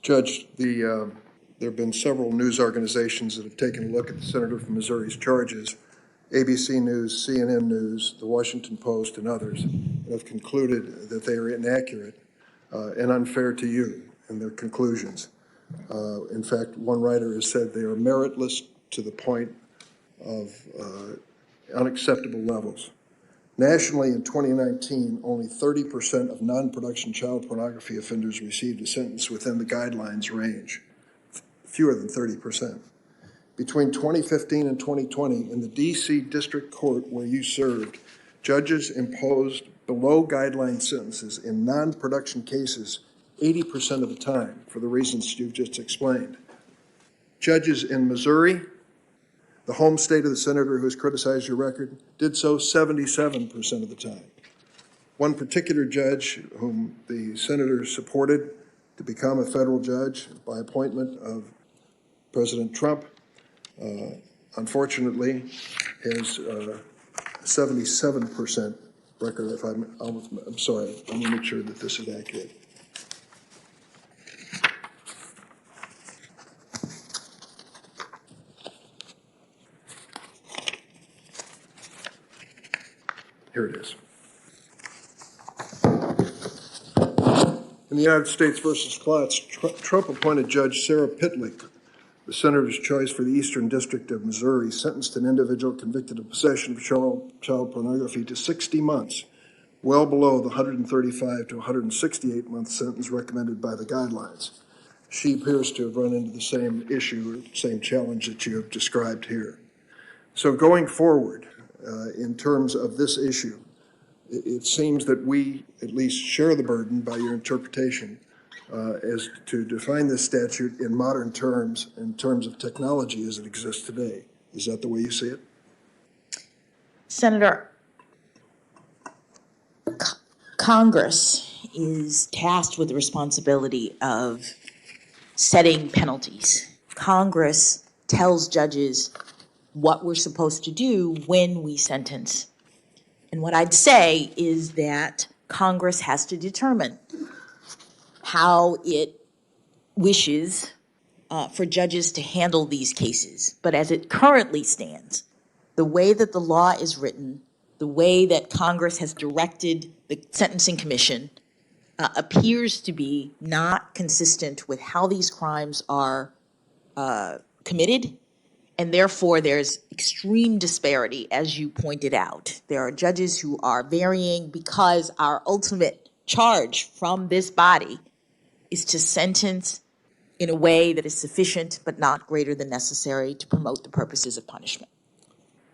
Judge, there have been several news organizations that have taken a look at the senator from Missouri's charges, ABC News, CNN News, The Washington Post, and others, and have concluded that they are inaccurate and unfair to you in their conclusions. In fact, one writer has said they are meritless to the point of unacceptable levels. Nationally, in 2019, only 30% of non-production child pornography offenders received a sentence within the guidelines range, fewer than 30%. Between 2015 and 2020, in the D.C. District Court where you served, judges imposed below-guideline sentences in non-production cases 80% of the time for the reasons you've just explained. Judges in Missouri, the home state of the senator who has criticized your record, did so 77% of the time. One particular judge whom the senator supported to become a federal judge by appointment of President Trump, unfortunately, has 77% record. If I'm sorry, I'm going to make sure that this is accurate. Here it is. In the United States versus Klotz, Trump appointed Judge Sarah Pitlick, the senator's choice for the Eastern District of Missouri, sentenced an individual convicted of possession of child pornography to 60 months, well below the 135 to 168 month sentence recommended by the guidelines. She appears to have run into the same issue, same challenge that you have described here. So going forward, in terms of this issue, it seems that we at least share the burden by your interpretation as to define this statute in modern terms, in terms of technology as it exists today. Is that the way you see it? Senator, Congress is tasked with the responsibility of setting penalties. Congress tells judges what we're supposed to do when we sentence. And what I'd say is that Congress has to determine how it wishes for judges to handle these cases. But as it currently stands, the way that the law is written, the way that Congress has directed the Sentencing Commission appears to be not consistent with how these crimes are committed. And therefore, there's extreme disparity, as you pointed out. There are judges who are varying because our ultimate charge from this body is to sentence in a way that is sufficient but not greater than necessary to promote the purposes of punishment.